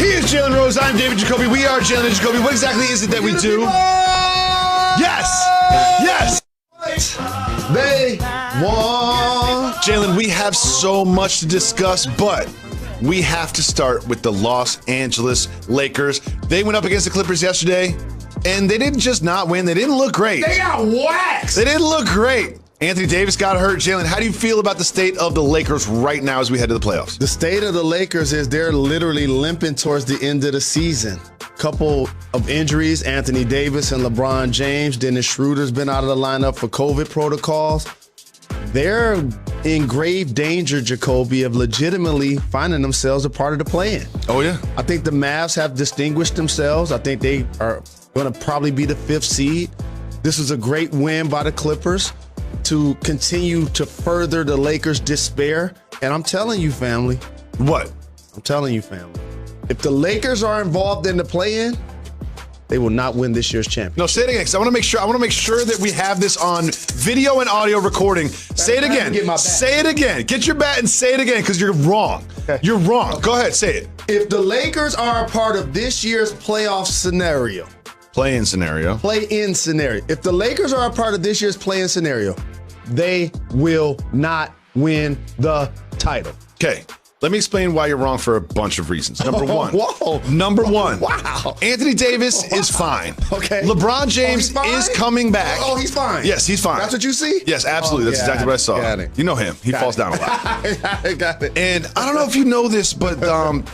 He is Jalen Rose. I'm David Jacoby. We are Jalen Jacoby. What exactly is it that we do? Yes. Yes. They won. Jalen, we have so much to discuss, but we have to start with the Los Angeles Lakers. They went up against the Clippers yesterday, and they didn't just not win. They didn't look great. They got waxed. They didn't look great. Anthony Davis got hurt. Jalen, how do you feel about the state of the Lakers right now as we head to the playoffs? The state of the Lakers is they're literally limping towards the end of the season. Couple of injuries, Anthony Davis and LeBron James. Dennis Schroeder's been out of the lineup for COVID protocols. They're in grave danger, Jacoby, of legitimately finding themselves a part of the play-in. Oh, yeah? I think the Mavs have distinguished themselves. I think they are going to probably be the 5th seed. This was a great win by the Clippers to continue to further the Lakers' despair. And I'm telling you, family. What? I'm telling you, family. If the Lakers are involved in the play-in, they will not win this year's championship. No, say it again, because I want to make sure that we have this on video and audio recording. Say it again. Say it again. Get your bat and say it again, because you're wrong. Okay. You're wrong. Go ahead, say it. If the Lakers are a part of this year's playoff scenario. Play-in scenario. Play-in scenario. If the Lakers are a part of this year's play-in scenario, they will not win the title. Okay. Let me explain why you're wrong for a bunch of reasons. Number one. Whoa. Number one. Wow. Anthony Davis is fine. Okay. LeBron James is coming back. Oh, he's fine. Yes, he's fine. That's what you see? Yes, absolutely. That's exactly what I saw. Got it. You know him. He falls down a lot. Got it. And I don't know if you know this, but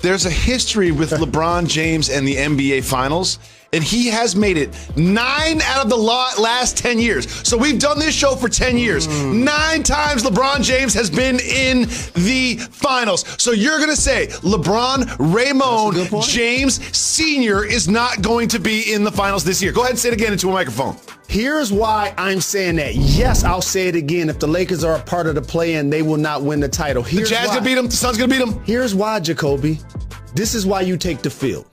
there's a history with LeBron James and the NBA Finals. And he has made it 9 out of the last 10 years. So we've done this show for 10 years. 9 times LeBron James has been in the finals. So you're going to say LeBron Raymond James Sr. is not going to be in the finals this year. Go ahead and say it again into a microphone. Here's why I'm saying that. Yes, I'll say it again. If the Lakers are a part of the play-in, they will not win the title. The Jazz going to beat them. The Suns going to beat them. Here's why, Jacoby. This is why you take the field.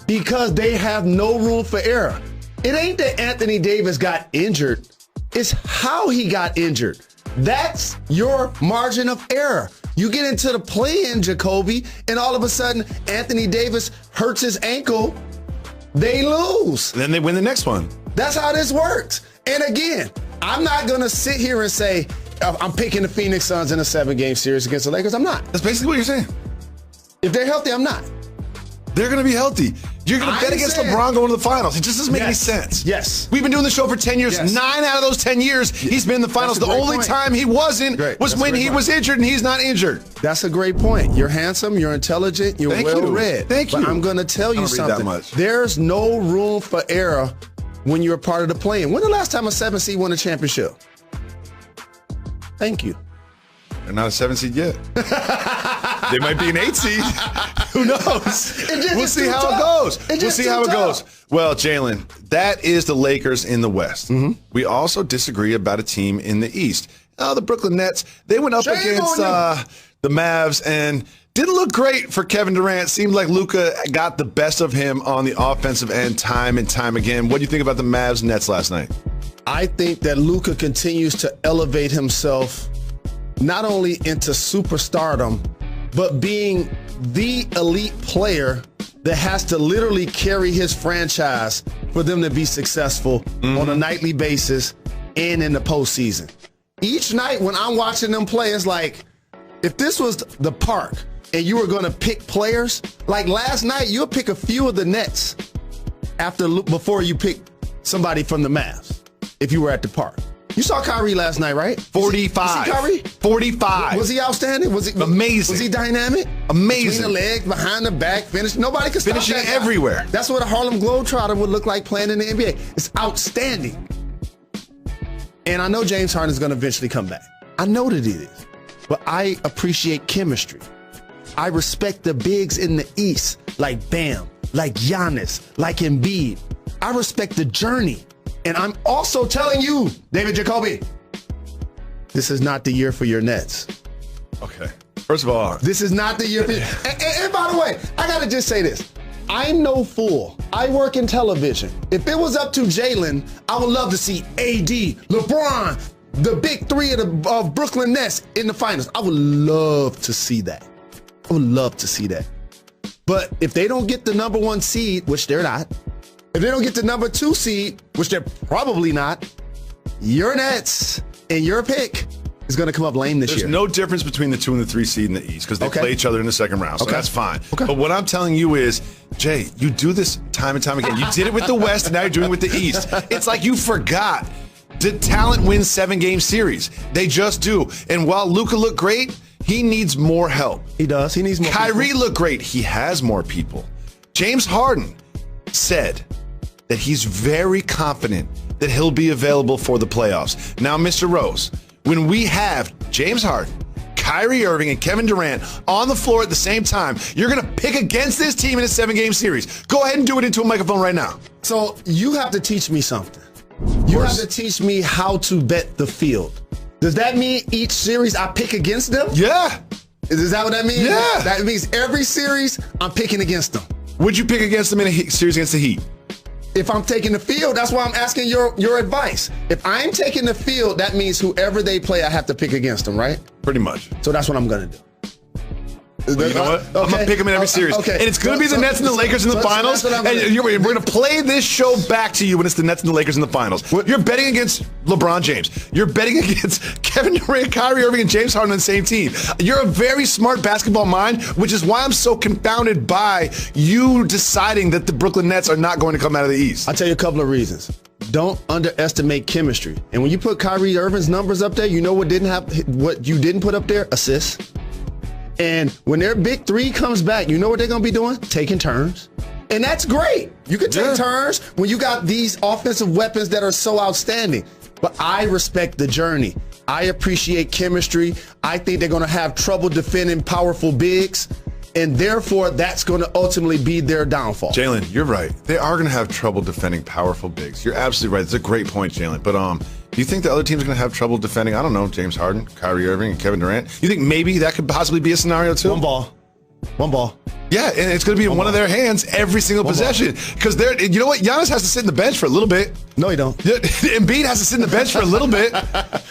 Because they have no room for error. It ain't that Anthony Davis got injured. It's how he got injured. That's your margin of error. You get into the play-in, Jacoby, and all of a sudden, Anthony Davis hurts his ankle. They lose. Then they win the next one. That's how this works. And again, I'm not going to sit here and say, I'm picking the Phoenix Suns in a 7-game series against the Lakers. I'm not. That's basically what you're saying. If they're healthy, I'm not. They're going to be healthy. You're going to bet against LeBron going to the finals. It just doesn't make any sense. Yes. We've been doing the show for 10 years. 9 out of those 10 years, he's been in the finals. The only time he wasn't was when he was injured, and he's not injured. That's a great point. You're handsome. You're intelligent. You're well-read. Thank you. But I'm going to tell you something. There's no room for error when you're a part of the play-in. When the last time a 7 seed won a championship? Thank you. They're not a 7 seed yet. They might be an 8 seed. Who knows? We'll see how it goes. We'll see how it goes. Well, Jalen, that is the Lakers in the West. Mm-hmm. We also disagree about a team in the East. The Brooklyn Nets, they went up against the Mavs and didn't look great for Kevin Durant. Seemed like Luka got the best of him on the offensive end time and time again. What do you think about the Mavs Nets last night? I think that Luka continues to elevate himself not only into superstardom, but being the elite player that has to literally carry his franchise for them to be successful on a nightly basis and in the postseason. Each night when I'm watching them play, it's like, if this was the park and you were going to pick players, like last night, you'll pick a few of the Nets before you pick somebody from the Mavs if you were at the park. You saw Kyrie last night, right? 45. You see Kyrie? 45. Was he outstanding? Was he amazing? Was he dynamic? Amazing. Between the legs, behind the back, finish. Nobody could stop finishing that guy. Everywhere. That's what a Harlem Globetrotter would look like playing in the NBA. It's outstanding. And I know James Harden is going to eventually come back. I know that it is. But I appreciate chemistry. I respect the bigs in the East, like Bam, like Giannis, like Embiid. I respect the journey. And I'm also telling you, David Jacoby, this is not the year for your Nets. Okay. First of all, this is not the year for you. And by the way, I got to just say this. I'm no fool. I work in television. If it was up to Jalen, I would love to see AD, LeBron, the big three of Brooklyn Nets in the finals. I would love to see that. I would love to see that. But if they don't get the number 1 seed, which they're not, if they don't get the number 2 seed, which they're probably not, your Nets and your pick is going to come up lame this year. There's no difference between the 2 and the 3 seed in the East because they play each other in the second round. So that's fine. Okay. But what I'm telling you is, Jay, you do this time and time again. You did it with the West, and now you're doing it with the East. It's like you forgot. The talent wins 7-game series. They just do. And while Luka looked great, he needs more help. He does. He needs more Kyrie looked great. He has more people. James Harden said that he's very confident that he'll be available for the playoffs. Now, Mr. Rose, when we have James Harden, Kyrie Irving, and Kevin Durant on the floor at the same time, you're going to pick against this team in a 7-game series. Go ahead and do it into a microphone right now. So you have to teach me something. You have to teach me how to bet the field. Does that mean each series I pick against them? Yeah. Is that what that means? Yeah. That means every series I'm picking against them. Would you pick against them in a series against the Heat? If I'm taking the field, that's why I'm asking your advice. If I'm taking the field, that means whoever they play, I have to pick against them, right? Pretty much. So that's what I'm going to do. Well, you know what? I'm going to pick them in every series. Okay. And it's going to be the Nets and the Lakers in the finals. And we're going to play this show back to you when it's the Nets and the Lakers in the finals. You're betting against LeBron James. You're betting against Kevin Durant, Kyrie Irving, and James Harden on the same team. You're a very smart basketball mind, which is why I'm so confounded by you deciding that the Brooklyn Nets are not going to come out of the East. I'll tell you a couple of reasons. Don't underestimate chemistry. And when you put Kyrie Irving's numbers up there, you know what you didn't put up there? Assists. And when their big 3 comes back, you know what they're going to be doing? Taking turns. And that's great. You can take turns when you got these offensive weapons that are so outstanding. But I respect the journey. I appreciate chemistry. I think they're going to have trouble defending powerful bigs. And therefore, that's going to ultimately be their downfall. Jalen, you're right. They are going to have trouble defending powerful bigs. You're absolutely right. It's a great point, Jalen. But do you think the other team's going to have trouble defending, I don't know, James Harden, Kyrie Irving, and Kevin Durant? You think maybe that could possibly be a scenario too? One ball. Yeah, and it's going to be in one of their hands every single possession. Because you know what? Giannis has to sit in the bench for a little bit. No, he don't. Embiid has to sit in the bench for a little bit.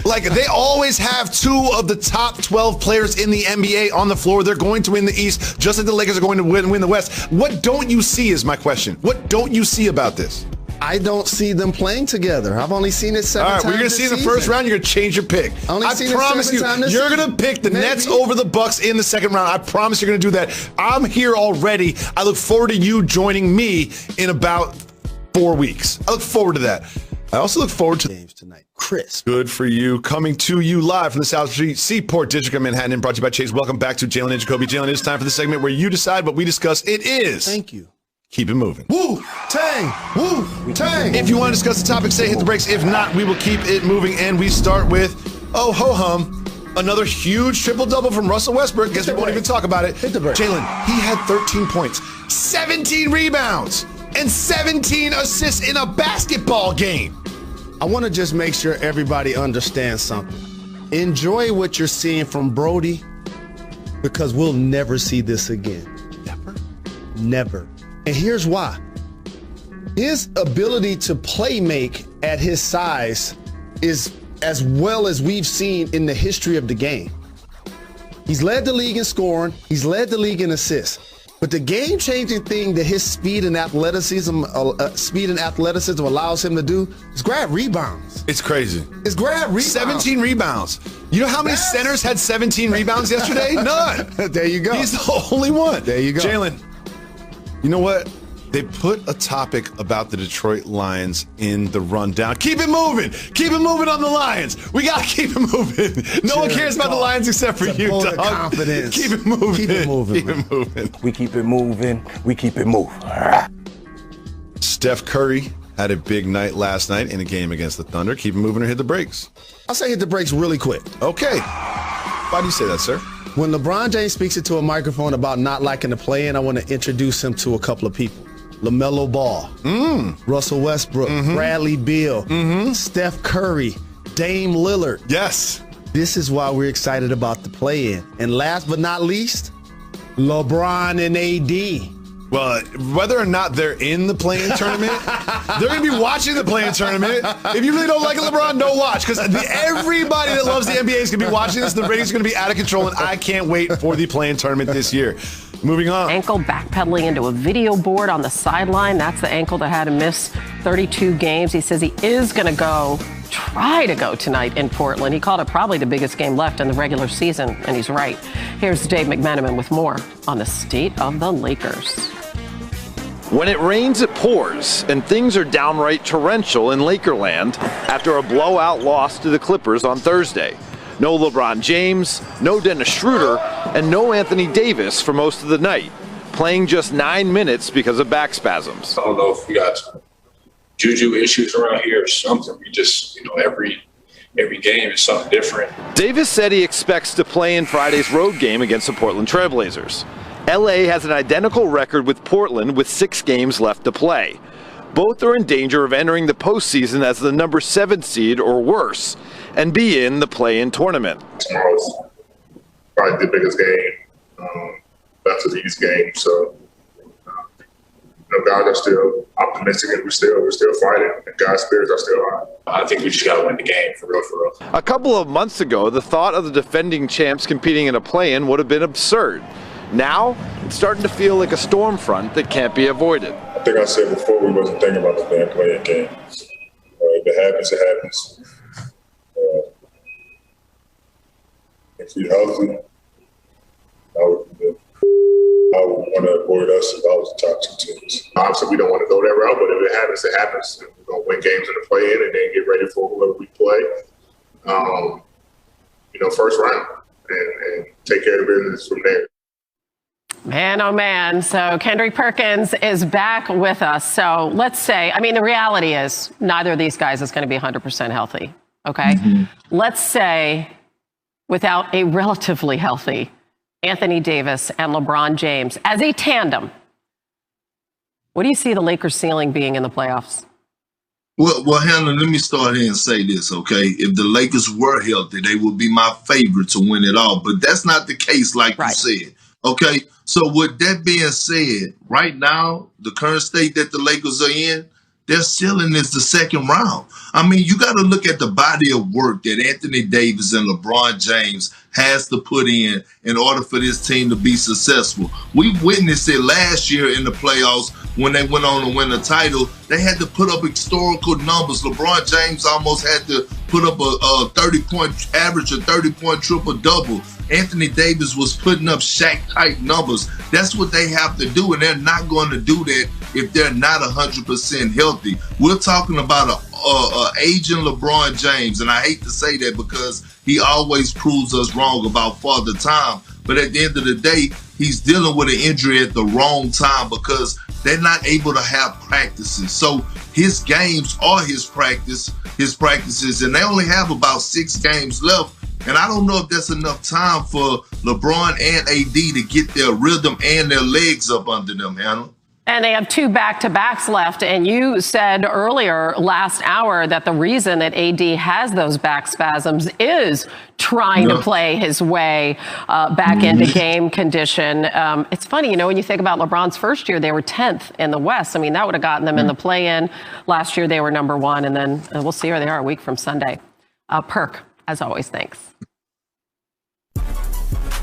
Like, they always have 2 of the top 12 players in the NBA on the floor. They're going to win the East, just like the Lakers are going to win the West. What don't you see is my question. What don't you see about this? I don't see them playing together. I've only seen it 7 times. All right, we're going to see in the first round. You're going to change your pick. I promise you, you're going to pick the Nets over the Bucks in the second round. I promise you're going to do that. I'm here already. I look forward to you joining me in about 4 weeks. I look forward to that. I also look forward to games tonight. Chris. Good for you. Coming to you live from the South Street Seaport District of Manhattan, and brought to you by Chase. Welcome back to Jalen Jacoby. Jalen, it's time for the segment where you decide what we discuss. It is. Thank you. Keep it moving. Woo! Tang! Woo! Tang! If you want to discuss the topic, say hit the brakes. If not, we will keep it moving. And we start with, oh, ho-hum, another huge triple-double from Russell Westbrook. Guess we won't even talk about it. Hit the brakes. Jalen, he had 13 points, 17 rebounds, and 17 assists in a basketball game. I want to just make sure everybody understands something. Enjoy what you're seeing from Brody, because we'll never see this again. Never? Never. And here's why. His ability to play make at his size is as well as we've seen in the history of the game. He's led the league in scoring. He's led the league in assists. But the game-changing thing that his speed and athleticism allows him to do is grab rebounds. It's crazy. It's grab rebounds. 17 rebounds. You know how many centers had 17 rebounds yesterday? None. There you go. He's the only one. There you go. Jalen, you know what? They put a topic about the Detroit Lions in the rundown. Keep it moving. Keep it moving on the Lions. We got to keep it moving. No one cares about the Lions except for you, dog. Confidence. Keep it moving. Keep it moving. Keep it moving. We keep it moving. We keep it moving. Steph Curry had a big night last night in a game against the Thunder. Keep it moving or hit the brakes. I'll say hit the brakes really quick. Okay. Why do you say that, sir? When LeBron James speaks into a microphone about not liking to play in, I want to introduce him to a couple of people. LaMelo Ball, Russell Westbrook, Bradley Beal, Steph Curry, Dame Lillard. Yes. This is why we're excited about the play-in. And last but not least, LeBron and AD. Well, whether or not they're in the play-in tournament, they're going to be watching the play-in tournament. If you really don't like LeBron, don't watch, because everybody that loves the NBA is going to be watching this. The ratings are going to be out of control, and I can't wait for the play-in tournament this year. Moving on. Ankle backpedaling into a video board on the sideline. That's the ankle that had him miss 32 games. He says he is going to try to go tonight in Portland. He called it probably the biggest game left in the regular season, and he's right. Here's Dave McMenamin with more on the state of the Lakers. When it rains, it pours, and things are downright torrential in Lakerland after a blowout loss to the Clippers on Thursday. No LeBron James, no Dennis Schroeder, and no Anthony Davis for most of the night, playing just 9 minutes because of back spasms. I don't know if we got juju issues around here or something. We just, every game is something different. Davis said he expects to play in Friday's road game against the Portland Trailblazers. LA has an identical record with Portland with 6 games left to play. Both are in danger of entering the postseason as the number 7 seed or worse and be in the play-in tournament. Tomorrow's probably the biggest game, that's the East game. So, guys are still optimistic, and we're still fighting, and guys' spirits are still high. I think we just got to win the game for real. A couple of months ago, the thought of the defending champs competing in a play-in would have been absurd. Now, it's starting to feel like a storm front that can't be avoided. I think I said before we wasn't thinking about the damn play-in game. If it happens, it happens. If we're healthy, I would want to avoid us if I was the top 2 teams. Obviously, we don't want to go that route, but if it happens, it happens. We're going to win games in the play-in and then get ready for whoever we play, first round and take care of business from there. Man, oh man. So Kendrick Perkins is back with us. So let's say, the reality is neither of these guys is going to be 100% healthy. Okay. Mm-hmm. Let's say without a relatively healthy Anthony Davis and LeBron James as a tandem, what do you see the Lakers ceiling being in the playoffs? Well, Hannah, let me start here and say this, okay? If the Lakers were healthy, they would be my favorite to win it all. But that's not the case, like you said, okay? So with that being said, right now, the current state that the Lakers are in, their ceiling is the second round. You got to look at the body of work that Anthony Davis and LeBron James has to put in order for this team to be successful. We witnessed it last year in the playoffs when they went on to win a title. They had to put up historical numbers. LeBron James almost had to put up a 30-point average, a 30-point triple-double. Anthony Davis was putting up Shaq-type numbers. That's what they have to do, and they're not going to do that if they're not 100% healthy. We're talking about a aging LeBron James, and I hate to say that because he always proves us wrong about Father Time. But at the end of the day, he's dealing with an injury at the wrong time because they're not able to have practices. So his games are his practices, and they only have about 6 games left. And I don't know if that's enough time for LeBron and AD to get their rhythm and their legs up under them, Hannah. And they have 2 back-to-backs left. And you said earlier last hour that the reason that AD has those back spasms is trying to play his way back into game condition. It's funny, when you think about LeBron's first year, they were 10th in the West. That would have gotten them in the play-in. Last year, they were number 1. And then we'll see where they are a week from Sunday. Perk, as always, thanks.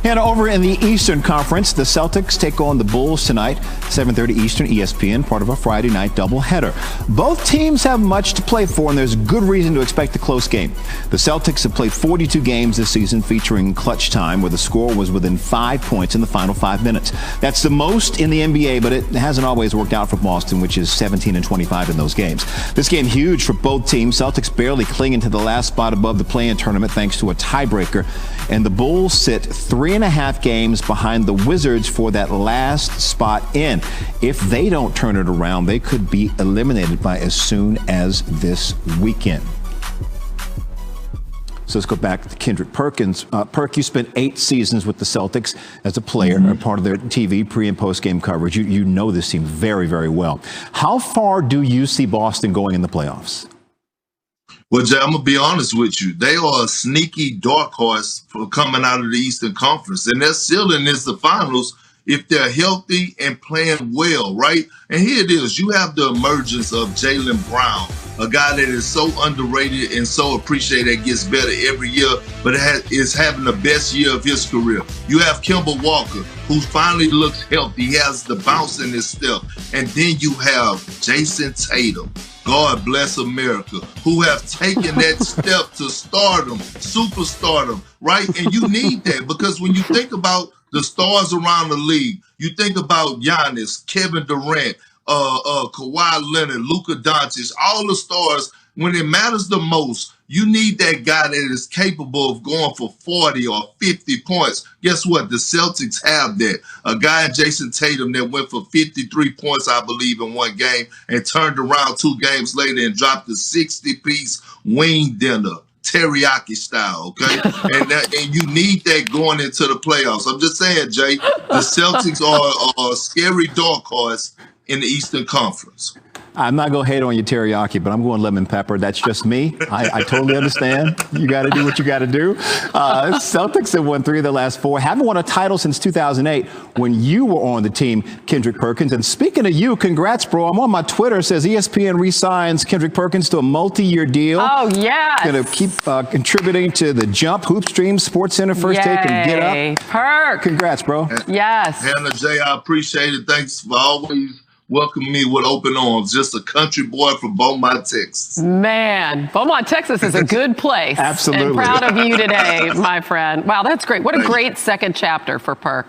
And over in the Eastern Conference, the Celtics take on the Bulls tonight, 7:30 Eastern, ESPN, part of a Friday night doubleheader. Both teams have much to play for, and there's good reason to expect a close game. The Celtics have played 42 games this season featuring clutch time, where the score was within 5 points in the final 5 minutes. That's the most in the NBA, but it hasn't always worked out for Boston, which is 17-25 in those games. This game huge for both teams. Celtics barely clinging to the last spot above the play-in tournament thanks to a tiebreaker. And the Bulls sit 3.5 games behind the Wizards for that last spot in. If they don't turn it around, they could be eliminated by as soon as this weekend. So let's go back to Kendrick Perkins. Perk, you spent 8 seasons with the Celtics as a player, a part of their TV pre- and post-game coverage. You know this team very, very well. How far do you see Boston going in the playoffs? Well, Jay, I'm going to be honest with you. They are a sneaky dark horse for coming out of the Eastern Conference, and their ceiling is the finals if they're healthy and playing well, right? And here it is. You have the emergence of Jaylen Brown a guy that is so underrated and so appreciated that gets better every year, but is having the best year of his career. You have Kemba Walker, who finally looks healthy. He has the bounce in his step. And then you have Jason Tatum, God bless America, who have taken that step to stardom, superstardom, right? And you need that, because when you think about the stars around the league, you think about Giannis, Kevin Durant, Kawhi Leonard, Luka Doncic, all the stars. When it matters the most, you need that guy that is capable of going for 40 or 50 points. Guess what? The Celtics have that. A guy in Jason Tatum that went for 53 points, I believe, in one game and turned around 2 games later and dropped a 60-piece wing dinner, teriyaki style, okay? and you need that going into the playoffs. I'm just saying, Jay, the Celtics are a scary dark horse in the Eastern Conference. I'm not going to hate on your teriyaki, but I'm going lemon pepper. That's just me. I totally understand. You got to do what you got to do. Celtics have won 3 of their last 4. Haven't won a title since 2008 when you were on the team, Kendrick Perkins. And speaking of you, congrats, bro. I'm on my Twitter. It says ESPN re-signs Kendrick Perkins to a multi-year deal. Oh, yes. Going to keep contributing to the Jump, Hoop Stream, Sports Center, First Take, and Get Up. Perk. Congrats, bro. Yes. Hannah, Jay, I appreciate it. Thanks for always welcome me with open arms. Just a country boy from Beaumont, Texas. Man, Beaumont, Texas is a good place. Absolutely. And proud of you today, my friend. Wow, that's great. What a great second chapter for Perk.